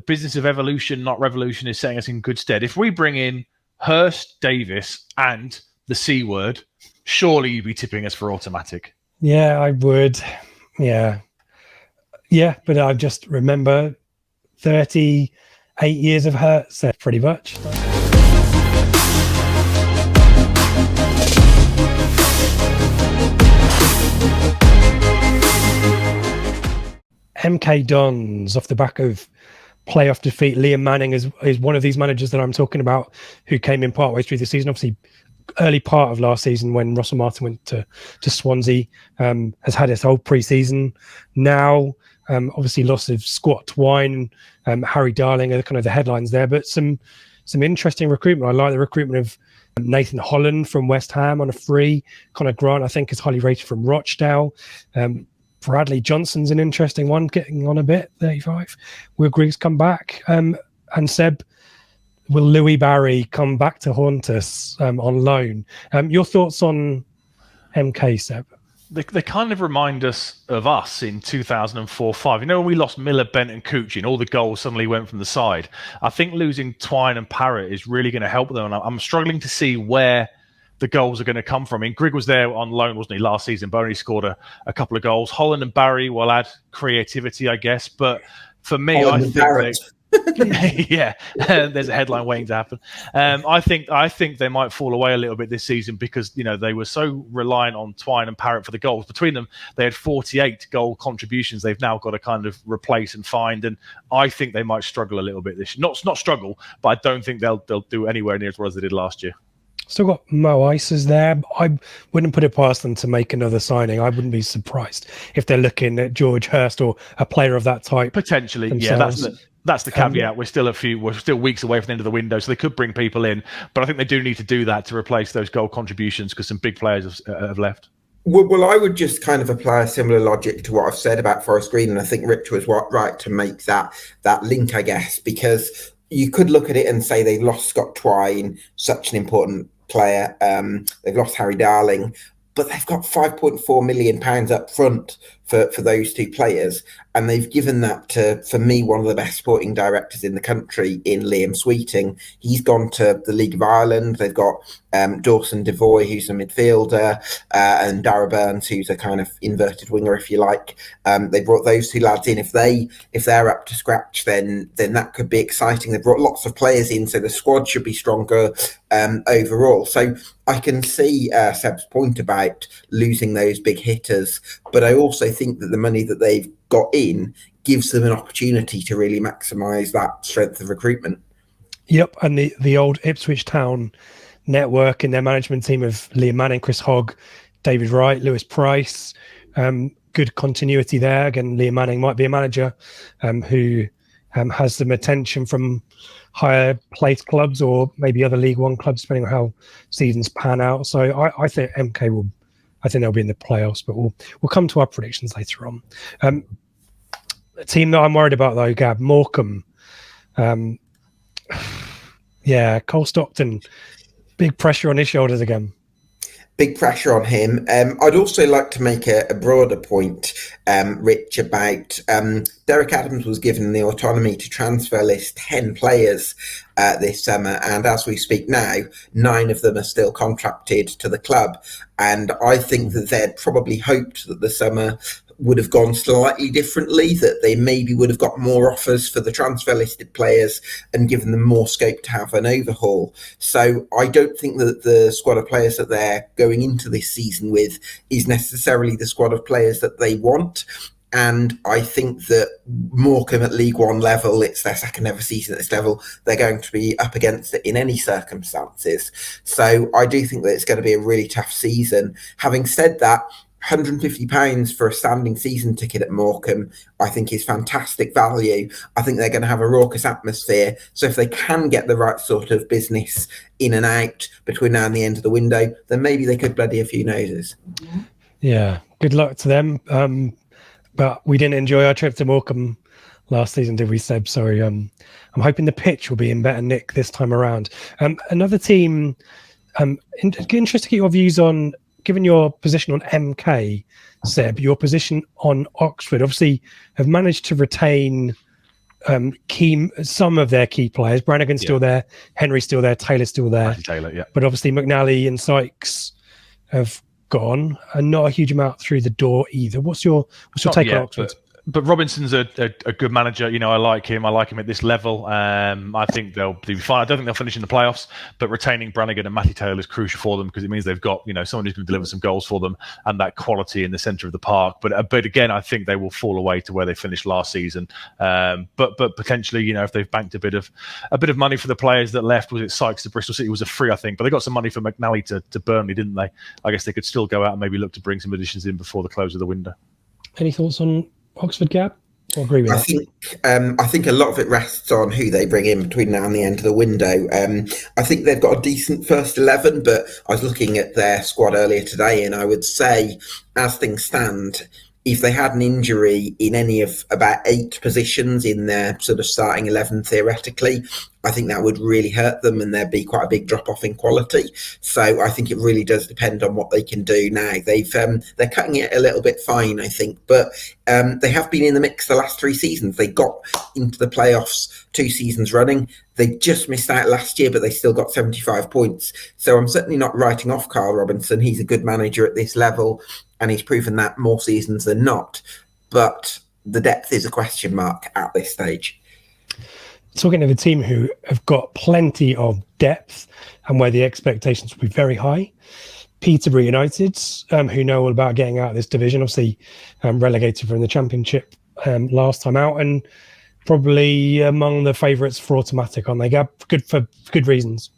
business of evolution, not revolution, is setting us in good stead. If we bring in Hurst, Davis, and the C word, surely you'd be tipping us for automatic. Yeah, I would. Yeah, but I just remember 38 years of Hurst, pretty much. MK Dons off the back of playoff defeat. Liam Manning is one of these managers that I'm talking about who came in partway through the season. Obviously, early part of last season when Russell Martin went to Swansea, has had his whole pre-season. Now, obviously, loss of Scott Twine, Harry Darling are kind of the headlines there, but some interesting recruitment. I like the recruitment of Nathan Holland from West Ham on a free. Connor Grant, I think, is highly rated from Rochdale. Bradley Johnson's an interesting one, getting on a bit, 35. Will Griggs come back? And Seb, will Louis Barry come back to haunt us on loan? Your thoughts on MK, Seb? They kind of remind us of us in 2004-05. You know, when we lost Miller, Bent and Cucci and all the goals suddenly went from the side. I think losing Twine and Parrott is really going to help them. And I'm struggling to see where the goals are going to come from. I mean, Grigg was there on loan, wasn't he, last season, but only scored a couple of goals. Holland and Barry will add creativity, I guess. But for me, I think yeah, there's a headline waiting to happen. I think they might fall away a little bit this season because, you know, they were so reliant on Twine and Parrott for the goals. Between them, they had 48 goal contributions. They've now got to kind of replace and find, and I think they might struggle a little bit this year. Not struggle, but I don't think they'll do anywhere near as well as they did last year. Still got Mo Ices there. I wouldn't put it past them to make another signing. I wouldn't be surprised if they're looking at George Hurst or a player of that type. Potentially, themselves. Yeah, that's the caveat. We're still weeks away from the end of the window, so they could bring people in. But I think they do need to do that to replace those goal contributions because some big players have left. Well, I would just kind of apply a similar logic to what I've said about Forest Green, and I think Rich was right to make that link, I guess, because you could look at it and say they've lost Scott Twine, such an important player. They've lost Harry Darling, but they've got £5.4 million up front for those two players, and they've given that to, for me, one of the best sporting directors in the country in Liam Sweeting. He's gone to the League of Ireland. They've got Dawson Devoy, who's a midfielder, and Dara Burns, who's a kind of inverted winger, if you like. They brought those two lads in. If they're up to scratch, then that could be exciting. They've brought lots of players in, so the squad should be stronger overall. So I can see Seb's point about losing those big hitters, but I also think that the money that they've got in gives them an opportunity to really maximise that strength of recruitment. Yep, and the old Ipswich Town network and their management team of Liam Manning, Chris Hogg, David Wright, Lewis Price, good continuity there. Again, Liam Manning might be a manager who has some attention from higher placed clubs or maybe other League One clubs, depending on how seasons pan out. So I think MK will. I think they'll be in the playoffs, but we'll come to our predictions later on. A team that I'm worried about, though, Gab, Morecambe. Cole Stockton, big pressure on his shoulders again. Big pressure on him. I'd also like to make a broader point, Rich, about Derek Adams was given the autonomy to transfer list 10 players this summer, and as we speak now, 9 of them are still contracted to the club. And I think that they'd probably hoped that the summer would have gone slightly differently, that they maybe would have got more offers for the transfer listed players and given them more scope to have an overhaul. So I don't think that the squad of players that they're going into this season with is necessarily the squad of players that they want. And I think that Morecambe at League One level, it's their second ever season at this level, they're going to be up against it in any circumstances. So I do think that it's going to be a really tough season. Having said that, £150 for a standing season ticket at Morecambe, I think is fantastic value. I think they're going to have a raucous atmosphere. So if they can get the right sort of business in and out between now and the end of the window, then maybe they could bloody a few noses. Yeah, good luck to them. But we didn't enjoy our trip to Morecambe last season, did we, Seb? Sorry. I'm hoping the pitch will be in better nick this time around. Another team, interested to get your views on, given your position on MK, Seb, your position on Oxford. Obviously have managed to retain some of their key players. Brannigan's still there, Henry's still there, Taylor's still there. Taylor, yeah. But obviously McNally and Sykes have gone, and not a huge amount through the door either. What's your take on Oxford? But Robinson's a good manager. I like him. I like him at this level. I think they'll be fine. I don't think they'll finish in the playoffs, but retaining Brannigan and Matty Taylor is crucial for them because it means they've got someone who's going to deliver some goals for them and that quality in the centre of the park. But again, I think they will fall away to where they finished last season. But potentially, if they've banked a bit of money for the players that left, was it Sykes to Bristol City was a free, I think, but they got some money for McNally to Burnley, didn't they? I guess they could still go out and maybe look to bring some additions in before the close of the window. Any thoughts on Oxford, Gab? I agree with that. I think a lot of it rests on who they bring in between now and the end of the window. I think they've got a decent first 11, but I was looking at their squad earlier today, and I would say, as things stand, if they had an injury in any of about 8 positions in their sort of starting 11 theoretically, I think that would really hurt them and there'd be quite a big drop-off in quality. So I think it really does depend on what they can do now. They're cutting it a little bit fine, I think, but they have been in the mix the last 3 seasons. They got into the playoffs 2 seasons running. They just missed out last year, but they still got 75 points. So I'm certainly not writing off Carl Robinson. He's a good manager at this level, and he's proven that more seasons than not. But the depth is a question mark at this stage. Talking of a team who have got plenty of depth and where the expectations will be very high, Peterborough United, who know all about getting out of this division, obviously relegated from the Championship last time out, and probably among the favourites for automatic, aren't they, Gab? For good reasons.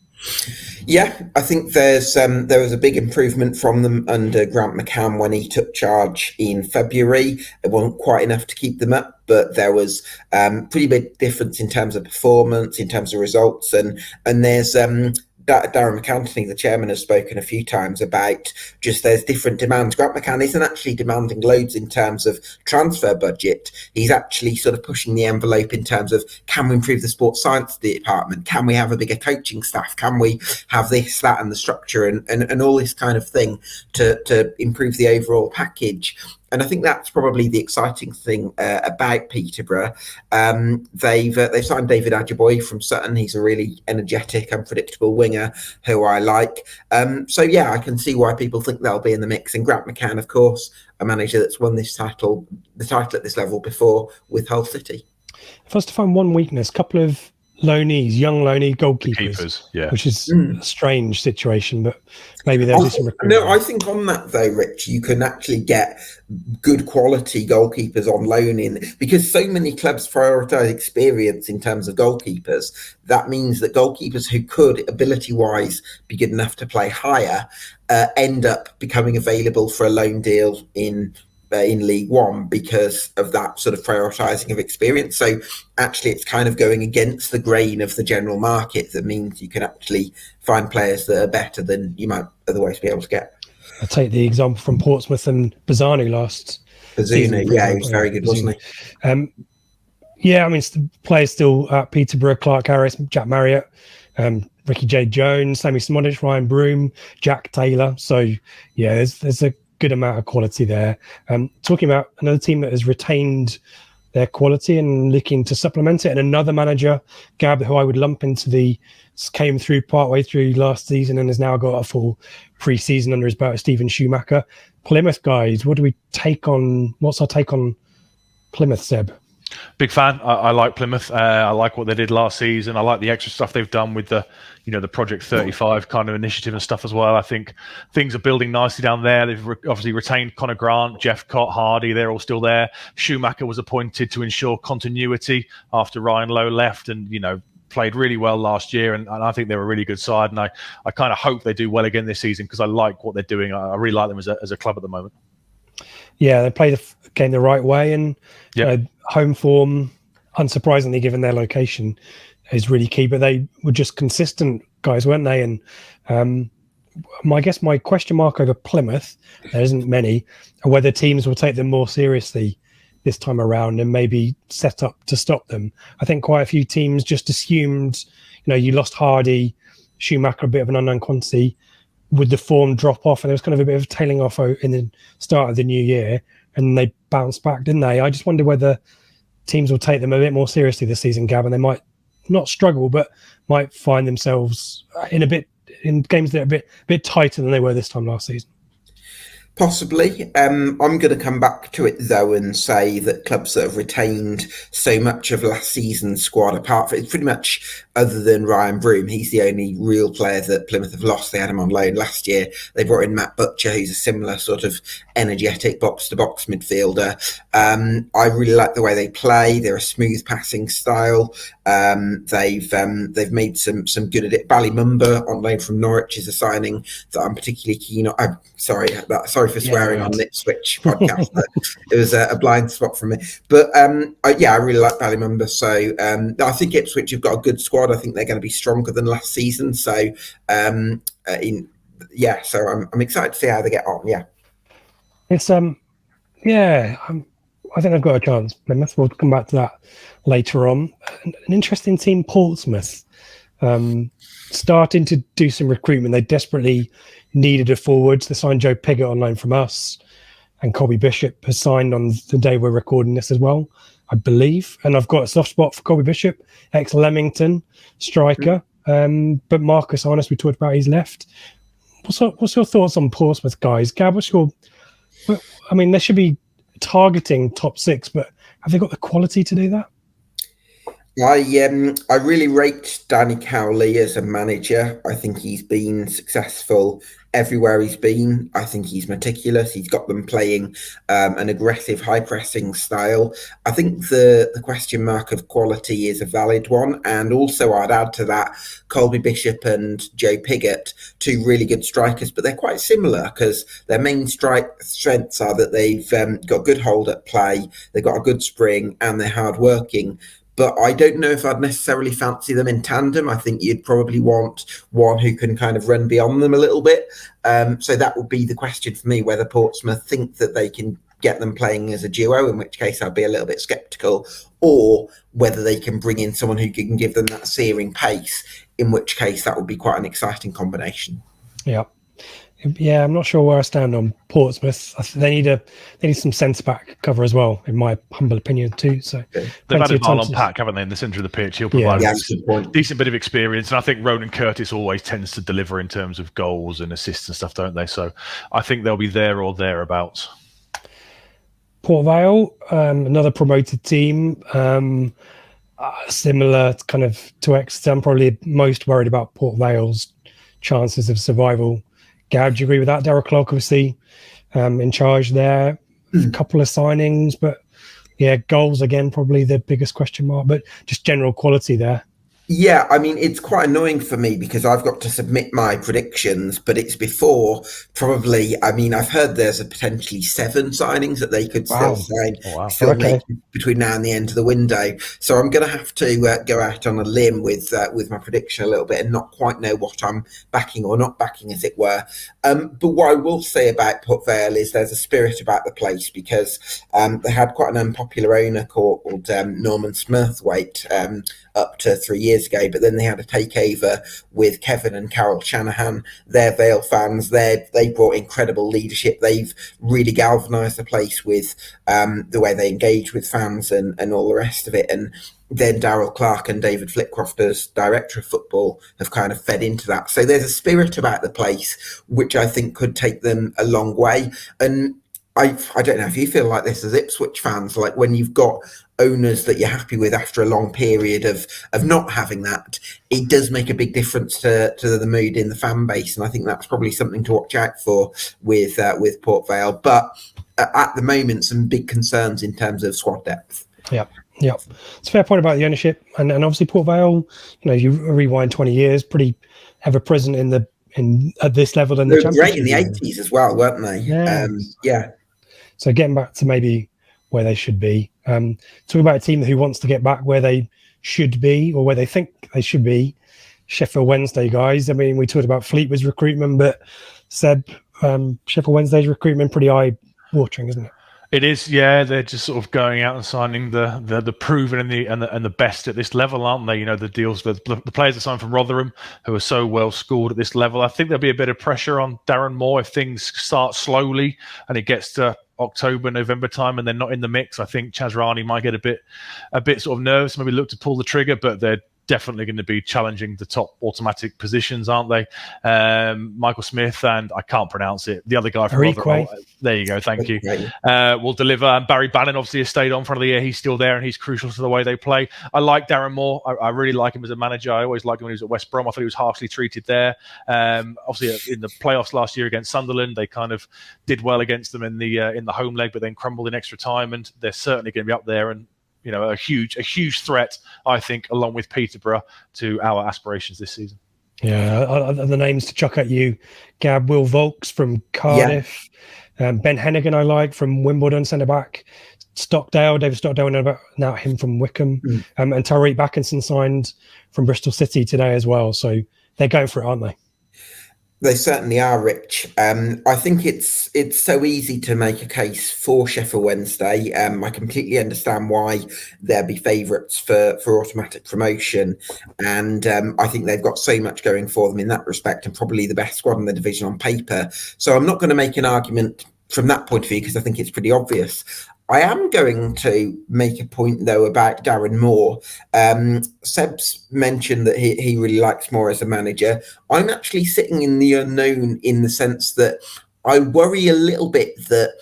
Yeah, I think there was a big improvement from them under Grant McCann when he took charge in February. It wasn't quite enough to keep them up, but there was pretty big difference in terms of performance, in terms of results, and there's Darren McAntony, the chairman, has spoken a few times about just there's different demands. Grant McCann isn't actually demanding loads in terms of transfer budget. He's actually sort of pushing the envelope in terms of, can we improve the sports science department? Can we have a bigger coaching staff? Can we have this, that, and the structure and all this kind of thing to improve the overall package? And I think that's probably the exciting thing about Peterborough. They've signed David Ajiboye from Sutton. He's a really energetic, unpredictable winger who I like. So yeah, I can see why people think they'll be in the mix. And Grant McCann, of course, a manager that's won the title at this level before with Hull City. If I was to find one weakness, a couple of loanees, young loanee goalkeepers, which is a strange situation, but maybe there's some recruitment. No, I think on that though, Rich, you can actually get good quality goalkeepers on loan in, because so many clubs prioritise experience in terms of goalkeepers. That means that goalkeepers who could, ability-wise, be good enough to play higher, end up becoming available for a loan deal in League One because of that sort of prioritising of experience. So actually it's kind of going against the grain of the general market. That means you can actually find players that are better than you might otherwise be able to get. I'll take the example from Portsmouth and Bazzani last season. Yeah, he was very good, wasn't he? Yeah, I mean, players still at Peterborough: Clark Harris, Jack Marriott, Ricky J. Jones, Sammy Smodic, Ryan Broom, Jack Taylor. So yeah, there's a good amount of quality there. Talking about another team that has retained their quality and looking to supplement it, and another manager, Gab, who I would lump into came through partway through last season and has now got a full pre-season under his belt, Stephen Schumacher. Plymouth guys, what's our take on Plymouth, Seb? Big fan. I like Plymouth. I like what they did last season. I like the extra stuff they've done with the Project 35 kind of initiative and stuff as well. I think things are building nicely down there. They've obviously retained Connor Grant, Jeff Cott, Hardy. They're all still there. Schumacher was appointed to ensure continuity after Ryan Lowe left, and played really well last year. And I think they're a really good side. And I kind of hope they do well again this season because I like what they're doing. I really like them as a club at the moment. Yeah, they play the game the right way, and home form, unsurprisingly given their location, is really key. But they were just consistent guys, weren't they? And my question mark over Plymouth, there isn't many, are whether teams will take them more seriously this time around and maybe set up to stop them. I think quite a few teams just assumed, you lost Hardy, Schumacher, a bit of an unknown quantity. Would the form drop off? And there was kind of a bit of tailing off in the start of the new year, and they bounced back, didn't they? I just wonder whether teams will take them a bit more seriously this season, Gab, and they might not struggle, but might find themselves in games that are a bit tighter than they were this time last season. Possibly. I'm going to come back to it though and say that clubs that have retained so much of last season's squad, apart from, it's pretty much other than Ryan Broom, he's the only real player that Plymouth have lost. They had him on loan last year. They brought in Matt Butcher, who's a similar sort of energetic box-to-box midfielder. I really like the way they play. They're a smooth passing style. They've made some good at it. Ballymumba on loan from Norwich is a signing that I'm particularly keen on. Sorry for swearing on the Ipswich podcast. It was a blind spot from me. But I really like Ballymumba. So I think Ipswich have got a good squad. I think they're going to be stronger than last season. So I'm excited to see how they get on. Yeah, it's I think they've got a chance. Plymouth. We'll come back to that later on. An interesting team, Portsmouth, starting to do some recruitment. They desperately needed a forwards. They signed Joe Pigott on loan from us, and Colby Bishop has signed on the day we're recording this as well, I believe. And I've got a soft spot for Colby Bishop, ex-Leamington striker. But Marcus Arnott, we talked about, he's left. What's your thoughts on Portsmouth, guys? Gab, they should be targeting top 6, but have they got the quality to do that? I really rate Danny Cowley as a manager. I think he's been successful everywhere he's been. I think he's meticulous. He's got them playing an aggressive, high-pressing style. I think the question mark of quality is a valid one. And also I'd add to that Colby Bishop and Joe Pigott, 2 really good strikers, but they're quite similar because their main strengths are that they've got good hold at play, they've got a good spring, and they're hard-working. But I don't know if I'd necessarily fancy them in tandem. I think you'd probably want one who can kind of run beyond them a little bit. So that would be the question for me, whether Portsmouth think that they can get them playing as a duo, in which case I'd be a little bit sceptical, or whether they can bring in someone who can give them that searing pace, in which case that would be quite an exciting combination. Yeah, I'm not sure where I stand on Portsmouth. They need some centre back cover as well, in my humble opinion too. So they've added Marlon Pack, haven't they, in the centre of the pitch? He'll provide a decent bit of experience, and I think Ronan Curtis always tends to deliver in terms of goals and assists and stuff, don't they? So I think they'll be there or thereabouts. Port Vale, another promoted team, similar kind of to Exeter. I'm probably most worried about Port Vale's chances of survival. Gab, do you agree with that? Darryl Clark, obviously, in charge there. A couple of signings, but goals again, probably the biggest question mark, but just general quality there. Yeah, I mean, it's quite annoying for me because I've got to submit my predictions, but it's before probably, I've heard there's a potentially 7 signings that they could still sign, make between now and the end of the window. So I'm going to have to go out on a limb with my prediction a little bit and not quite know what I'm backing or not backing, as it were. But what I will say about Port Vale is there's a spirit about the place because they had quite an unpopular owner called Norman Smurthwaite up to 3 years ago, but then they had a takeover with Kevin and Carol Shanahan. They're Vale fans. They brought incredible leadership. They've really galvanised the place with the way they engage with fans and all the rest of it. And then Darryl Clark and David Flitcroft as director of football have kind of fed into that. So there's a spirit about the place which I think could take them a long way. And I don't know if you feel like this as Ipswich fans, like when you've got owners that you're happy with after a long period of not having that, it does make a big difference to the mood in the fan base. And I think that's probably something to watch out for with Port Vale. But at the moment, some big concerns in terms of squad depth. Yeah. It's a fair point about the ownership. And obviously Port Vale, you rewind 20 years, pretty ever present at this level in the Championship. Great in the 80s as well, weren't they? Yeah. So getting back to maybe where they should be. Talking about a team who wants to get back where they should be or where they think they should be. Sheffield Wednesday, guys. I mean, we talked about Fleetwood's recruitment, but Seb, Sheffield Wednesday's recruitment pretty eye-watering, isn't it? It is, yeah. They're just sort of going out and signing the proven and the best at this level, aren't they? You know, the deals with the players that signed from Rotherham, who are so well scored at this level. I think there'll be a bit of pressure on Darren Moore if things start slowly and it gets to October, November time, and they're not in the mix. I think Chazrani might get a bit sort of nervous, maybe look to pull the trigger, but they're definitely going to be challenging the top automatic positions, aren't they? Michael Smith and I can't pronounce it. The other guy from Rotherham. There you go. Thank you. Will deliver. And Barry Bannon obviously has stayed on for another year. He's still there and he's crucial to the way they play. I like Darren Moore. I really like him as a manager. I always liked him when he was at West Brom. I thought he was harshly treated there. Obviously in the playoffs last year against Sunderland, they kind of did well against them in the home leg, but then crumbled in extra time. And they're certainly going to be up there and a huge threat, I think, along with Peterborough to our aspirations this season. Yeah, the names to chuck at you: Gab, Will Volks from Cardiff, Ben Hennigan I like from Wimbledon, centre back. David Stockdale, now him from Wycombe, and Tariq Backinson signed from Bristol City today as well. So they're going for it, aren't they? They certainly are, Rich. I think it's so easy to make a case for Sheffield Wednesday. I completely understand why they'll be favourites for automatic promotion. And I think they've got so much going for them in that respect, and probably the best squad in the division on paper. So I'm not going to make an argument from that point of view because I think it's pretty obvious. I am going to make a point, though, about Darren Moore. Seb's mentioned that he really likes Moore as a manager. I'm actually sitting in the unknown in the sense that I worry a little bit that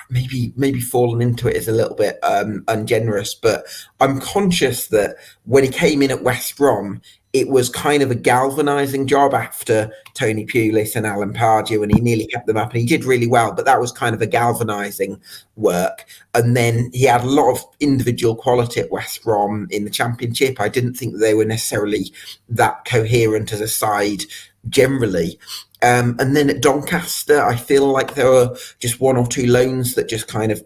maybe falling into it is a little bit ungenerous, but I'm conscious that when he came in at West Brom, it was kind of a galvanising job after Tony Pulis and Alan Pardew, and he nearly kept them up, and he did really well, but that was kind of a galvanising work. And then he had a lot of individual quality at West Brom in the Championship. I didn't think they were necessarily that coherent as a side generally. And then at Doncaster, I feel like there were just one or two loans that just kind of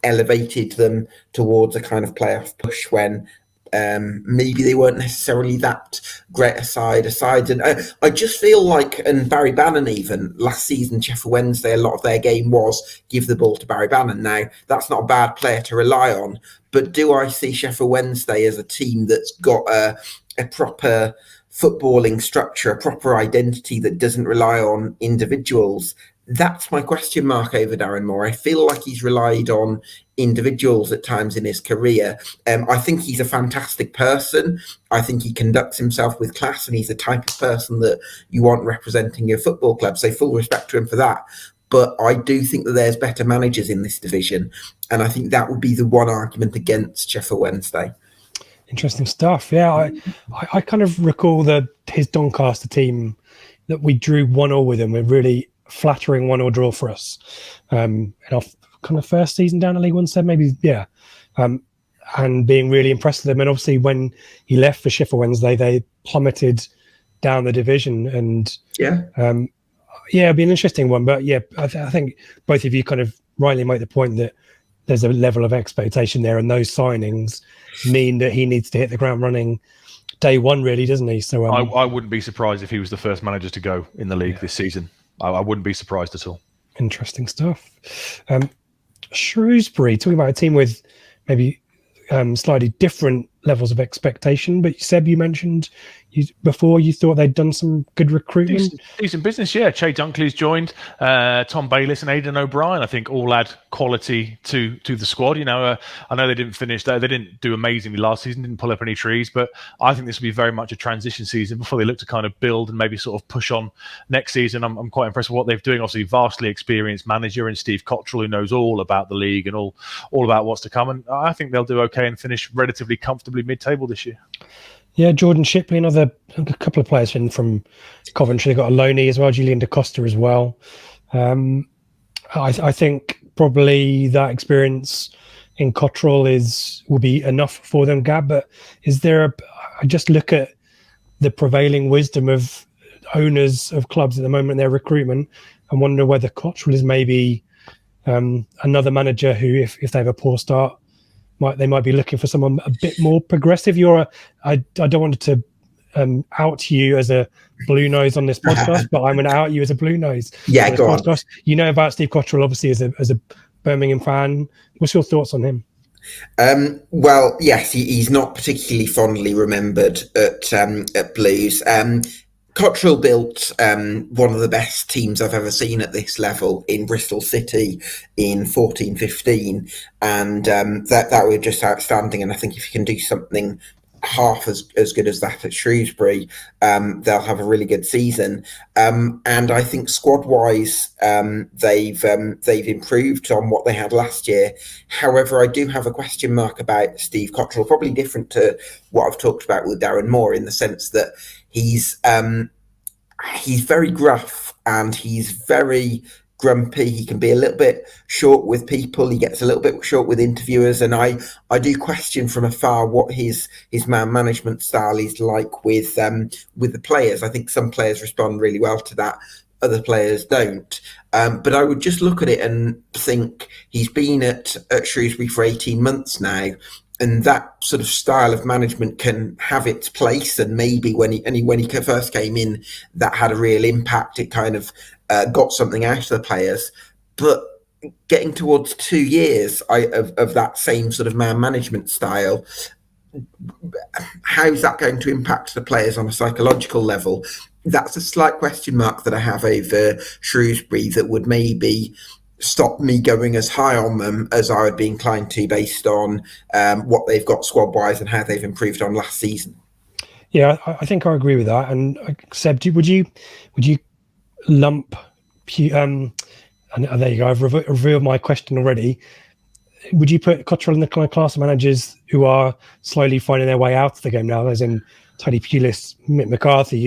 elevated them towards a kind of playoff push when maybe they weren't necessarily that great aside. And I just feel like, and Barry Bannon even, last season, Sheffield Wednesday, a lot of their game was give the ball to Barry Bannon. Now, that's not a bad player to rely on, but do I see Sheffield Wednesday as a team that's got a proper footballing structure, a proper identity that doesn't rely on individuals? That's my question mark over Darren Moore. I feel like he's relied on individuals at times in his career. I think he's a fantastic person. I think he conducts himself with class, and he's the type of person that you want representing your football club. So full respect to him for that. But I do think that there's better managers in this division. And I think that would be the one argument against Sheffield Wednesday. Interesting stuff. Yeah, I kind of recall his Doncaster team that we drew 1-1 with him. We're really flattering 1-1 draw for us. In our kind of first season down at League One, said maybe, yeah. And being really impressed with them. And obviously when he left for Sheffield Wednesday, they plummeted down the division. And it'd be an interesting one. But yeah, I think both of you kind of rightly make the point that there's a level of expectation there, and those signings mean that he needs to hit the ground running day one, really, doesn't he? So I wouldn't be surprised if he was the first manager to go in the league this season. I wouldn't be surprised at all. Interesting stuff. Shrewsbury, talking about a team with maybe slightly different levels of expectation, but Seb, you mentioned before you thought they'd done some good recruitment. Decent business, yeah. Che Dunkley's joined, Tom Bayliss and Aidan O'Brien, I think, all add quality to the squad. I know they didn't finish there. They didn't do amazingly last season, didn't pull up any trees, but I think this will be very much a transition season before they look to kind of build and maybe sort of push on next season. I'm quite impressed with what they're doing. Obviously, vastly experienced manager and Steve Cottrell, who knows all about the league and all about what's to come. And I think they'll do okay and finish relatively comfortably mid-table this year. Yeah, Jordan Shipley, a couple of players from Coventry. They've got a loanee as well, Julian Da Costa as well. I think probably that experience in Cottrell will be enough for them, Gab. But I just look at the prevailing wisdom of owners of clubs at the moment in their recruitment and wonder whether Cottrell is maybe another manager who, if they have a poor start, they might be looking for someone a bit more progressive. I don't want to out you as a blue nose on this podcast, but I'm going to out you as a blue nose. Yeah, go on. You know about Steve Cottrell, obviously, as a Birmingham fan. What's your thoughts on him? Well, yes, he's not particularly fondly remembered at Blues. Cottrell built one of the best teams I've ever seen at this level in Bristol City in 14-15, and that was just outstanding. And I think if you can do something half as good as that at Shrewsbury, they'll have a really good season. And I think squad-wise, they've improved on what they had last year. However, I do have a question mark about Steve Cottrell, probably different to what I've talked about with Darren Moore, in the sense that he's very gruff and he's very grumpy. He can be a little bit short with people. He gets a little bit short with interviewers, and I do question from afar what his man management style is like with the players. I think some players respond really well to that, other players don't. But I would just look at it and think he's been at Shrewsbury for 18 months now, and that sort of style of management can have its place. And maybe when he first came in, that had a real impact. It kind of got something out of the players. But getting towards 2 years of that same sort of man management style, how's that going to impact the players on a psychological level? That's a slight question mark that I have over Shrewsbury, that would maybe stop me going as high on them as I would be inclined to, based on what they've got squad-wise and how they've improved on last season. Yeah, I think I agree with that. And Seb, would you lump? And there you go. I've revealed my question already. Would you put Cottrell in the kind of class of managers who are slowly finding their way out of the game now, as in Tony Pulis, Mick McCarthy,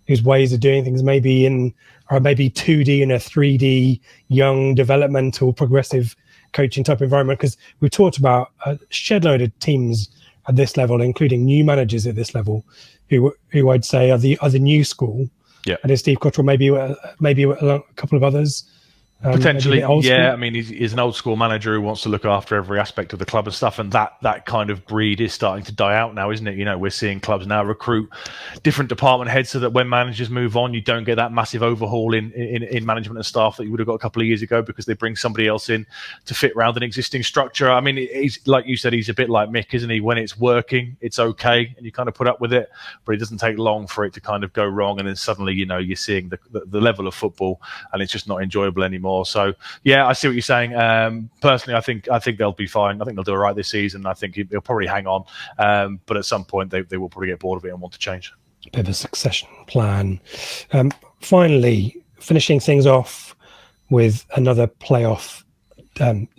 whose ways of doing things maybe 2D and a 3D, young, developmental, progressive coaching type environment? Because we've talked about a shed load of teams at this level, including new managers at this level, who I'd say are the new school. Yeah, and then Steve Cottrell, maybe a couple of others. Potentially, yeah. I mean, he's an old school manager who wants to look after every aspect of the club and stuff, and that kind of breed is starting to die out now, isn't it? You know, we're seeing clubs now recruit different department heads so that when managers move on, you don't get that massive overhaul in management and staff that you would have got a couple of years ago, because they bring somebody else in to fit around an existing structure. I mean, he's, like you said, he's a bit like Mick, isn't he? When it's working, it's okay, and you kind of put up with it, but it doesn't take long for it to kind of go wrong, and then suddenly, you know, you're seeing the level of football, and it's just not enjoyable anymore. So yeah, I see what you're saying. Personally, I think they'll be fine. I think they'll do all right this season. I think he'll probably hang on, but at some point they will probably get bored of it and want to change. Bit of a succession plan. Finally, finishing things off with another playoff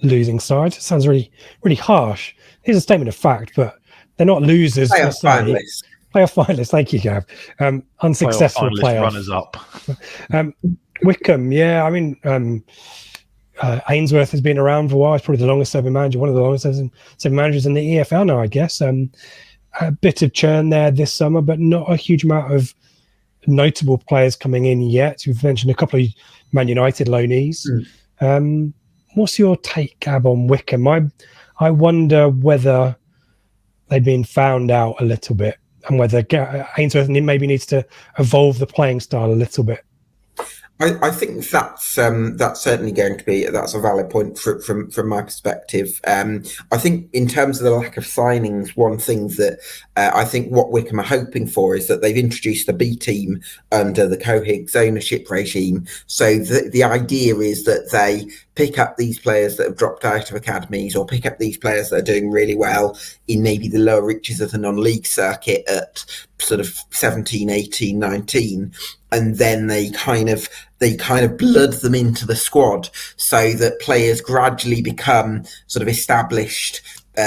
losing side. It sounds really, really harsh. Here's a statement of fact, but they're not losers. Playoff finalists. Playoff finalists. Thank you, Gab. Unsuccessful playoff runners up. Wycombe, yeah. I mean, Ainsworth has been around for a while. He's probably the longest serving manager, one of the longest serving managers in the EFL now, I guess. A bit of churn there this summer, but not a huge amount of notable players coming in yet. You've mentioned a couple of Man United loanees. What's your take, Gab, on Wycombe? I wonder whether they've been found out a little bit, and whether Ainsworth maybe needs to evolve the playing style a little bit. I think that's certainly going to be, that's a valid point from my perspective. I think in terms of the lack of signings, one thing that I think what Wycombe are hoping for is that they've introduced a B team under the co-Higgs ownership regime. So the idea is that they pick up these players that have dropped out of academies, or pick up these players that are doing really well in maybe the lower reaches of the non-league circuit at sort of 17, 18, 19. And then they kind of blood them into the squad, so that players gradually become sort of established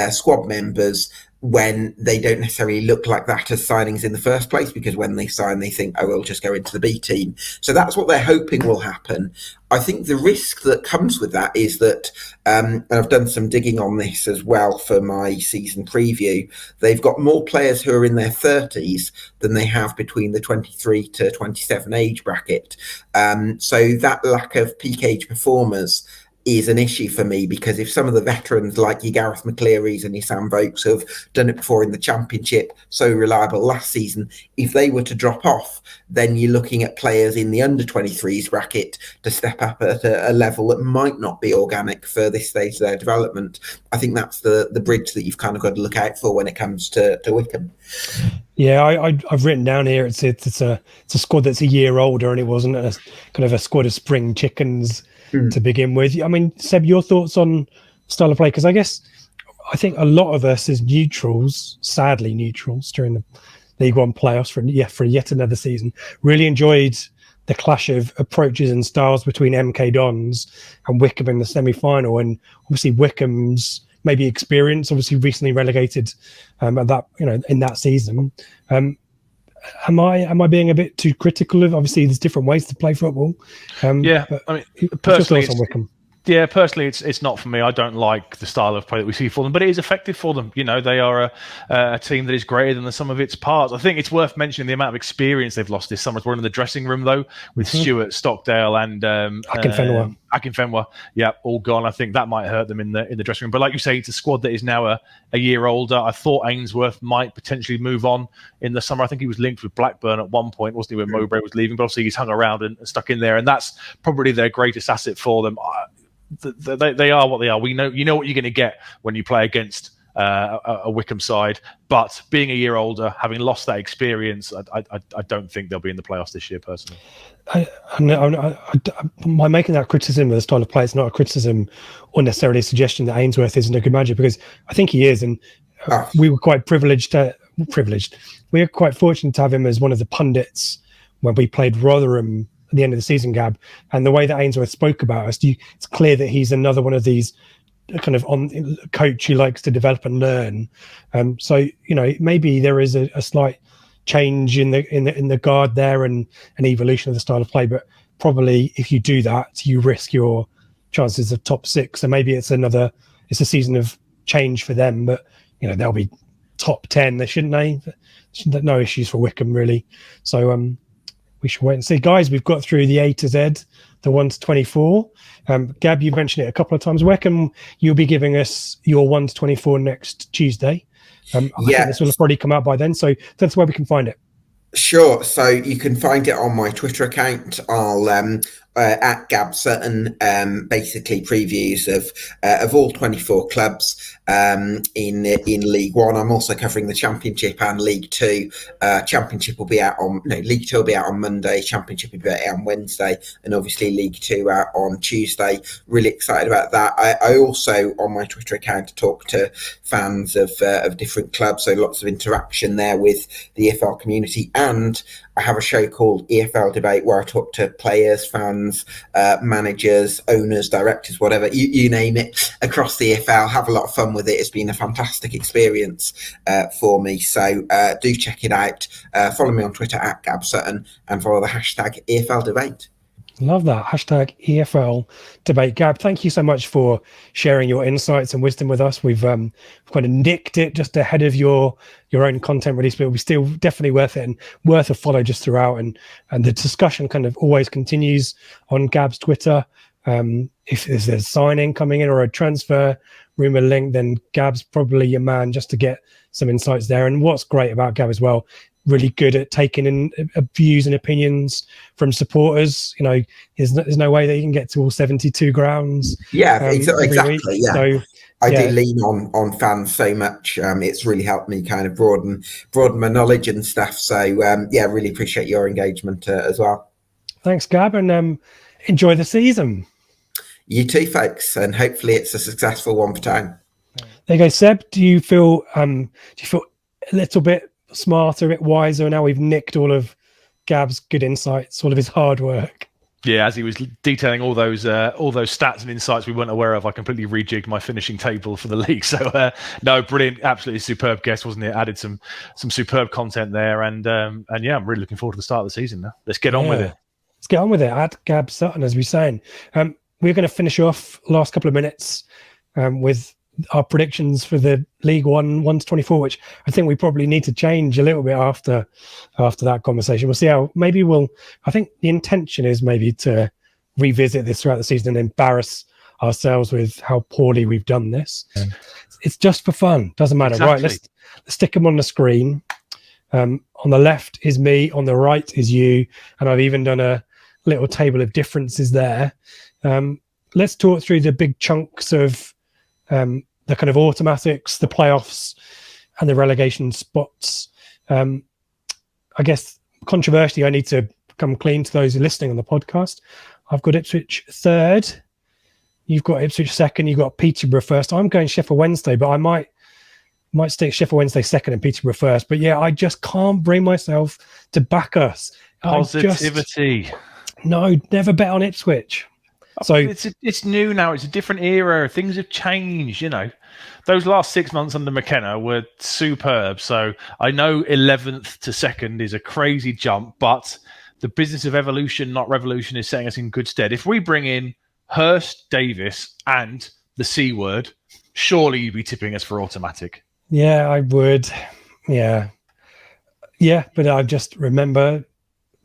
squad members, when they don't necessarily look like that as signings in the first place, because when they sign, they think, oh, we'll just go into the B team. So that's what they're hoping will happen. I think the risk that comes with that is that, and I've done some digging on this as well for my season preview, they've got more players who are in their 30s than they have between the 23 to 27 age bracket. So that lack of peak age performers is an issue for me, because if some of the veterans like your Gareth McClearys and your Sam Vokes have done it before in the Championship, so reliable last season, if they were to drop off, then you're looking at players in the under 23s bracket to step up at a level that might not be organic for this stage of their development. I think that's the bridge that you've kind of got to look out for when it comes to Wycombe. Yeah, I've written down here it's a squad that's a year older, and it wasn't a kind of a squad of spring chickens to begin with. I mean, Seb, your thoughts on style of play? Because I think a lot of us as neutrals, sadly neutrals, during the League One playoffs for yet another season, really enjoyed the clash of approaches and styles between MK Dons and Wycombe in the semi-final. And obviously Wycombe's maybe experience, obviously recently relegated at that, in that season. Am I being a bit too critical of? Obviously, there's different ways to play football. Yeah, I mean, personally, personally, it's not for me. I don't like the style of play that we see for them, but it is effective for them. They are a team that is greater than the sum of its parts. I think it's worth mentioning the amount of experience they've lost this summer. We're in the dressing room though, with Stewart, Stockdale, and Akinfenwa. Yeah, all gone. I think that might hurt them in the dressing room. But like you say, it's a squad that is now a year older. I thought Ainsworth might potentially move on in the summer. I think he was linked with Blackburn at one point, wasn't he, when Mowbray was leaving? But obviously he's hung around and stuck in there, and that's probably their greatest asset for them. They are what they are. You know what you're going to get when you play against a Wycombe side. But being a year older, having lost that experience, I don't think they'll be in the playoffs this year, personally. By making that criticism of the style of play, it's not a criticism or necessarily a suggestion that Ainsworth isn't a good manager, because I think he is, and we were quite privileged. We are quite fortunate to have him as one of the pundits when we played Rotherham at the end of the season, Gab. And the way that Ainsworth spoke about us, it's clear that he's another one of these kind of coach who likes to develop and learn. So maybe there is a slight change in the guard there and an evolution of the style of play, but probably if you do that, you risk your chances of top six. So maybe it's a season of change for them, but they'll be top 10. They shouldn't. No issues for Wycombe really. So we should wait and see. Guys, we've got through the A to Z, the 1 to 24. Gab, you mentioned it a couple of times. Wycombe, you'll be giving us your 1 to 24 next Tuesday. I think this will have probably come out by then, so that's where we can find it. Sure. So you can find it on my Twitter account. I'll at Gab Sutton, basically previews of all 24 clubs in League One. I'm also covering the Championship and League Two. Championship will be out on League Two will be out on Monday. Championship will be out on Wednesday, and obviously League Two out on Tuesday. Really excited about that. I also on my Twitter account talk to fans of different clubs, so lots of interaction there with the EFL community. And I have a show called EFL Debate where I talk to players, fans, managers, owners, directors, whatever, you name it, across the EFL. Have a lot of fun with it. It's been a fantastic experience for me. So do check it out. Follow me on Twitter at Gab Sutton and follow the hashtag EFL Debate. Love that. Hashtag EFL Debate. Gab, thank you so much for sharing your insights and wisdom with us. We've kind of nicked it just ahead of your own content release, but it'll be still definitely worth it and worth a follow just throughout. And the discussion kind of always continues on Gab's Twitter. If there's a signing coming in or a transfer rumor link, then Gab's probably your man just to get some insights there. And what's great about Gab as well, really good at taking in views and opinions from supporters. There's no way that you can get to all 72 grounds. Yeah, exactly. Week. Yeah. So I do lean on fans so much. It's really helped me kind of broaden my knowledge and stuff. So really appreciate your engagement as well. Thanks, Gab, and enjoy the season. You too, folks, and hopefully it's a successful one for town. There you go, Seb. Do you feel a little bit smarter, a bit wiser now we've nicked all of Gab's good insights, all of his hard work? Yeah, as he was detailing all those stats and insights we weren't aware of, I completely rejigged my finishing table for the league. So no, brilliant, absolutely superb guest, wasn't it? Added some superb content there, and yeah, I'm really looking forward to the start of the season now. Let's get on with it. Let's get on with it. At Gab Sutton, as we're saying, we're going to finish off last couple of minutes with our predictions for the League 1 to 24, which I think we probably need to change a little bit after that conversation. We'll see how. I think the intention is maybe to revisit this throughout the season and embarrass ourselves with how poorly we've done this. It's just for fun. Doesn't matter. Exactly. Right, let's stick them on the screen. On the left is me, on the right is you, and I've even done a little table of differences there. Let's talk through the big chunks of the kind of automatics, the playoffs, and the relegation spots. I guess controversially, I need to come clean to those listening on the podcast. I've got Ipswich third. You've got Ipswich second. You've got Peterborough first. I'm going Sheff Wednesday, but I might stick Sheff Wednesday second and Peterborough first. But yeah, I just can't bring myself to back us. Positivity. No, never bet on Ipswich. So it's new now. It's a different era. Things have changed. Those last 6 months under McKenna were superb. So I know 11th to second is a crazy jump, but the business of evolution, not revolution, is setting us in good stead. If we bring in Hurst, Davis, and the C word, surely you'd be tipping us for automatic. Yeah, I would. Yeah, but I just remember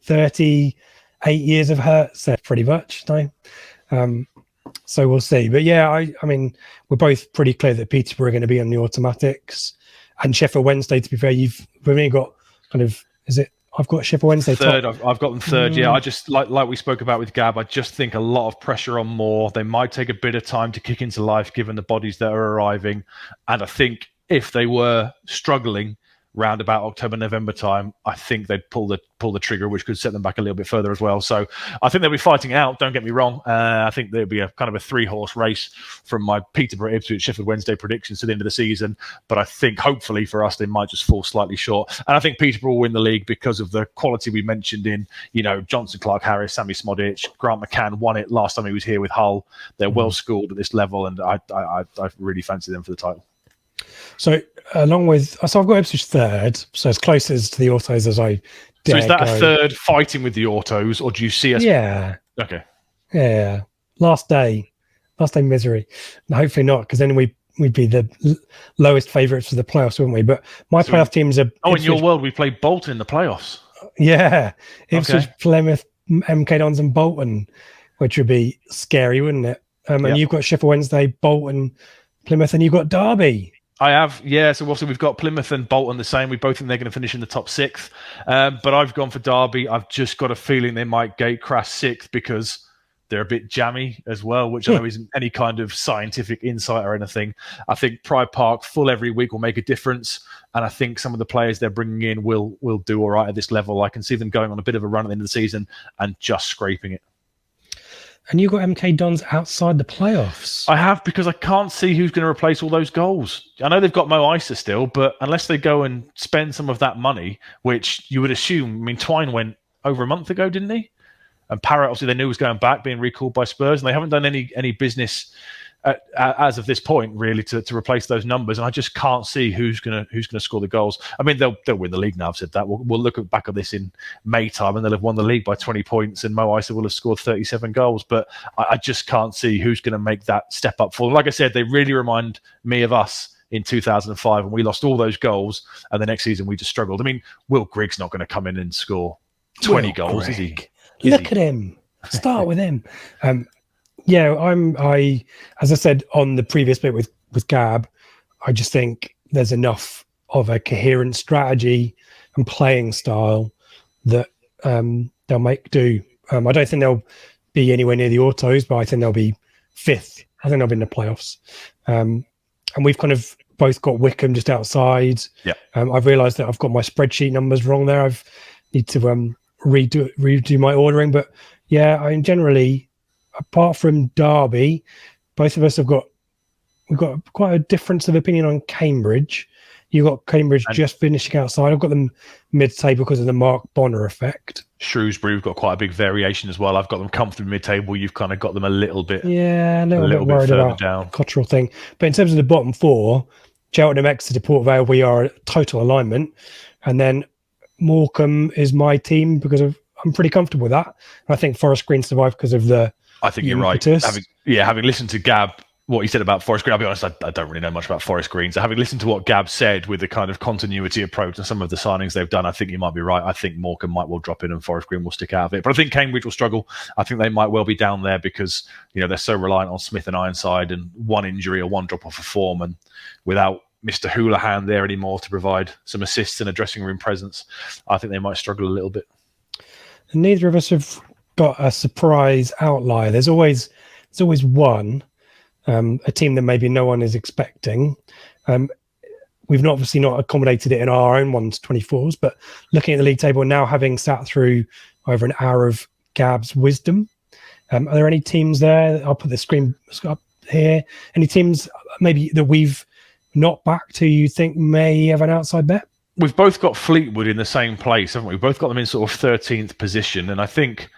38 years of Hurst, pretty much. No. So we'll see. But yeah, I mean, we're both pretty clear that Peterborough are going to be on the automatics. And Sheff Wednesday, to be fair, we've only got kind of, I've got Sheff Wednesday third. I've got them third. Yeah, I just like we spoke about with Gab. I just think a lot of pressure on Moore. They might take a bit of time to kick into life given the bodies that are arriving. And I think if they were struggling round about October, November time, I think they'd pull the trigger, which could set them back a little bit further as well. So I think they'll be fighting out. Don't get me wrong. I think there'll be a kind of a 3-horse race from my Peterborough, Ipswich, Sheffield Wednesday predictions to the end of the season. But I think hopefully for us, they might just fall slightly short. And I think Peterborough will win the league because of the quality we mentioned in, Johnson, Clark, Harris, Sammy Smodic, Grant McCann won it last time he was here with Hull. They're well schooled at this level, and I really fancy them for the title. So I've got Ipswich third, so as close as to the autos as I dare. So is that a third fighting with the autos, or do you see us? Yeah. Okay. Yeah. Last day misery. No, hopefully not, because then we'd be the lowest favourites for the playoffs, wouldn't we? But my playoff teams are. Oh, Ipswich, in your world, we play Bolton in the playoffs. Yeah, Ipswich, Plymouth, MK Dons, and Bolton, which would be scary, wouldn't it? And you've got Sheff Wednesday, Bolton, Plymouth, and you've got Derby. I have, yeah. So also we've got Plymouth and Bolton the same. We both think they're going to finish in the top 6th. But I've gone for Derby. I've just got a feeling they might gate crash 6th because they're a bit jammy as well, which I know isn't any kind of scientific insight or anything. I think Pride Park full every week will make a difference. And I think some of the players they're bringing in will do all right at this level. I can see them going on a bit of a run at the end of the season and just scraping it. And you've got MK Dons outside the playoffs. I have, because I can't see who's going to replace all those goals. I know they've got Mo Isa still, but unless they go and spend some of that money, which you would assume, Twine went over a month ago, didn't he? And Parrott, obviously, they knew was going back, being recalled by Spurs, and they haven't done any business as of this point, really, to replace those numbers. And I just can't see who's gonna score the goals. I mean, they'll win the league now. I've said that. We'll look back at this in May time, and they'll have won the league by 20 points, and Mo Isa will have scored 37 goals. But I just can't see who's going to make that step up for them. Like I said, they really remind me of us in 2005, and we lost all those goals, and the next season we just struggled. I mean, Will Grigg's not going to come in and score 20 goals, is he? Look at him. Start with him. I as I said on the previous bit with Gab, I just think there's enough of a coherent strategy and playing style that they'll make do. I don't think they'll be anywhere near the autos, but I think they'll be 5th. I think they'll be in the playoffs. And we've kind of both got Wycombe just outside. Yeah. I've realised that I've got my spreadsheet numbers wrong there. I've need to redo my ordering, but yeah, I mean, generally, apart from Derby, both of us we've got quite a difference of opinion on Cambridge. You got Cambridge just finishing outside. I've got them mid-table because of the Mark Bonner effect. Shrewsbury, we've got quite a big variation as well. I've got them comfortably mid-table. You've kind of got them a little bit, a little bit worried about down. Cotterell thing. But in terms of the bottom 4, Cheltenham, Exeter, Port Vale, we are a total alignment, and then Morecambe is my team because I'm pretty comfortable with that. And I think Forest Green survived because of the. I think you're right. Having listened to Gab what you said about Forest Green. I'll be honest, I don't really know much about Forest Green. So having listened to what Gab said with the kind of continuity approach and some of the signings they've done, I think you might be right. I think Morecambe might well drop in and Forest Green will stick out of it. But I think Cambridge will struggle. I think they might well be down there because, they're so reliant on Smith and Ironside, and one injury or one drop off of form, and without Mr. Houlihan there anymore to provide some assists and a dressing room presence, I think they might struggle a little bit. And neither of us have got a surprise outlier. There's always one. A team that maybe no one is expecting. We've obviously not accommodated it in our own 1-24s, but looking at the league table now, having sat through over an hour of Gab's wisdom, are there any teams there? I'll put the screen up here. Any teams maybe that we've not backed who you think may have an outside bet? We've both got Fleetwood in the same place, haven't we? We've both got them in sort of 13th position. And I think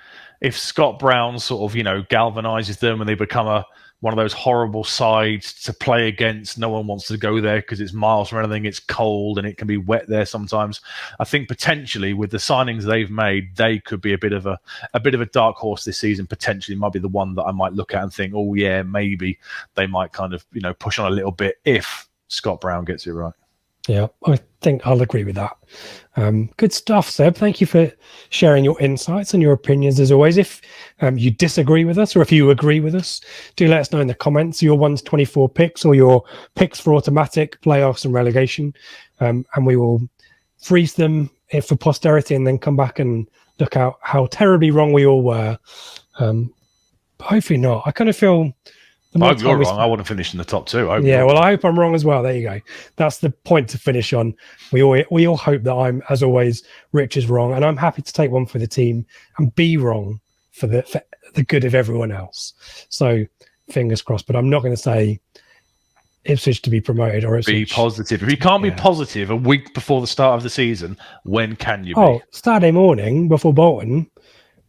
if Scott Brown sort of, galvanises them and they become one of those horrible sides to play against. No one wants to go there because it's miles from anything. It's cold and it can be wet there sometimes. I think potentially with the signings they've made, they could be a bit of a dark horse this season. Potentially might be the one that I might look at and think, oh yeah, maybe they might kind of push on a little bit if Scott Brown gets it right. Yeah, I think I'll agree with that. Good stuff, Seb. Thank you for sharing your insights and your opinions as always. If you disagree with us or if you agree with us, do let us know in the comments your 1-24 picks or your picks for automatic playoffs and relegation. And we will freeze them for posterity and then come back and look out how terribly wrong we all were. But hopefully not. I kind of feel... I hope you're wrong. I want to finish in the top two. I hope I'm wrong as well. There you go. That's the point to finish on. We all hope that I'm, as always, Rich is wrong, and I'm happy to take one for the team and be wrong for the good of everyone else. So fingers crossed. But I'm not going to say Ipswich to be promoted or Ipswich. Be positive. If you can't be positive a week before the start of the season, when can you be? Oh, Saturday morning before Bolton,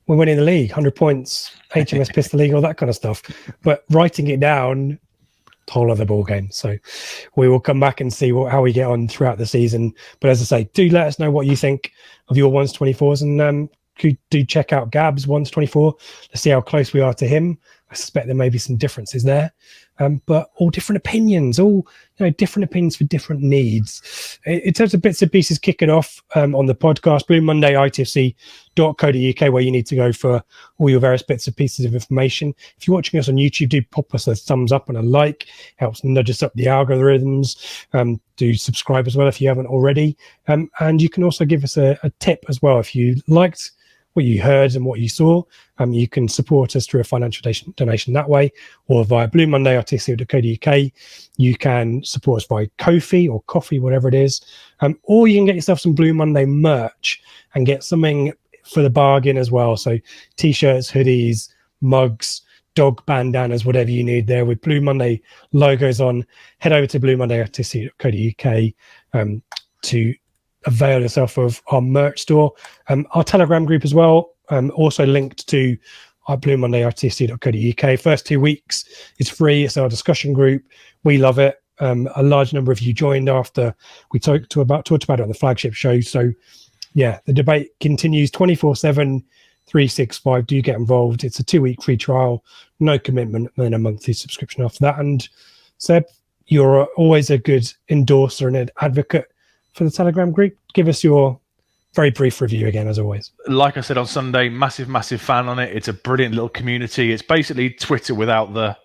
we're winning the league, 100 points, HMS Pistol League, all that kind of stuff. But writing it down, whole other ball game. So we will come back and see how we get on throughout the season. But as I say, do let us know what you think of your 1-24s, and do check out Gab's 1-24. Let's see how close we are to him. I suspect there may be some differences there, but all different opinions, different opinions for different needs. In terms of bits and pieces kicking off on the podcast, Blue Monday, ITFC.co.uk, where you need to go for all your various bits and pieces of information. If you're watching us on YouTube, do pop us a thumbs up and a like. Helps nudge us up the algorithms. Do subscribe as well if you haven't already. And you can also give us a tip as well if you liked what you heard and what you saw. You can support us through a financial donation that way, or via Blue Monday ITFC.co.uk. You can support us via Ko-fi or Coffee, whatever it is, or you can get yourself some Blue Monday merch and get something for the bargain as well. So t-shirts, hoodies, mugs, dog bandanas, whatever you need there with Blue Monday logos on. Head over to Blue Monday ITFC.co.uk to avail yourself of our merch store. Our Telegram group as well, also linked to our Blue Monday ITFC.co.uk. First 2 weeks is free. It's our discussion group. We love it. A large number of you joined after we talked about it on the Flagship show. So yeah, the debate continues 24/7, 365. Do get involved. It's a 2-week free trial, no commitment, and then a monthly subscription after that. And Seb, you're always a good endorser and an advocate for the Telegram group. Give us your very brief review again, as always. Like I said on Sunday, massive fan on it. It's a brilliant little community. It's basically Twitter without the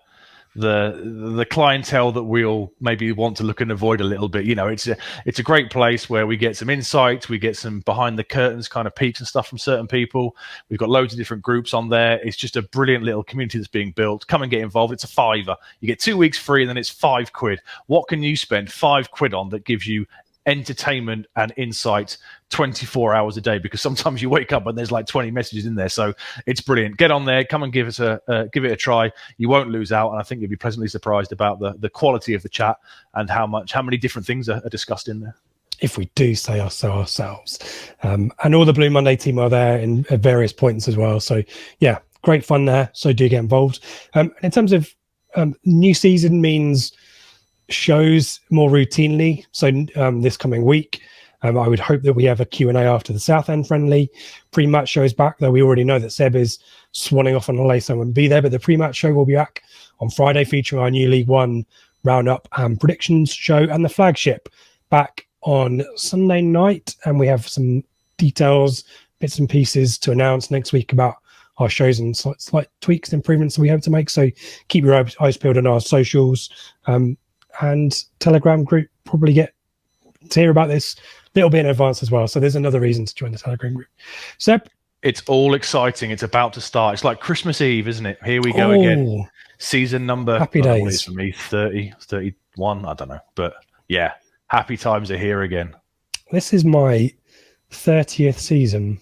clientele that we all maybe want to look and avoid a little bit. It's a great place where we get some insights, we get some behind the curtains kind of peeks and stuff from certain people. We've got loads of different groups on there. It's just a brilliant little community that's being built. Come and get involved. It's a £5. You get 2 weeks free and then it's £5. What can you spend £5 on that gives you entertainment and insight 24 hours a day? Because sometimes you wake up and there's like 20 messages in there. So it's brilliant. Get on there, come and give it a try. You won't lose out, and I think you'll be pleasantly surprised about the quality of the chat and how many different things are discussed in there. If we do say so ourselves. And all the Blue Monday team are there at various points as well. So yeah, great fun there. So do get involved. In terms of new season means shows more routinely. So this coming week, I would hope that we have a Q&A after the Southend friendly. Pre-match shows back, though we already know that Seb is swanning off on holiday, so I won't be there. But the pre-match show will be back on Friday, featuring our new League One roundup and predictions show, and the Flagship back on Sunday night. And we have some details, bits and pieces to announce next week about our shows and slight tweaks and improvements that we hope to make. So keep your eyes peeled on our socials, and Telegram group. Probably get to hear about this a little bit in advance as well. So there's another reason to join the Telegram group. Seb? It's all exciting. It's about to start. It's like Christmas Eve, isn't it? Here we go again. Season number. Happy days. What is for me, 30, 31, I don't know. But yeah, happy times are here again. This is my 30th season.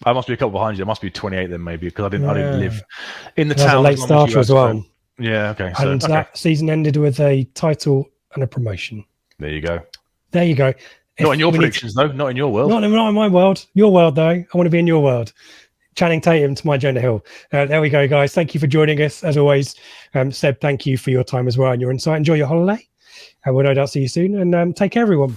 I must be a couple behind you. It must be 28 then, maybe, because I didn't live in the town. A late starter as well. Yeah, okay. And that season ended with a title and a promotion. There you go. There you go. Not in your predictions, though. Not in your world. Not in my world. Your world, though. I want to be in your world. Channing Tatum to my Jonah Hill. There we go, guys. Thank you for joining us, as always. Seb, thank you for your time as well and your insight. Enjoy your holiday. And we'll no doubt see you soon. And take care, everyone.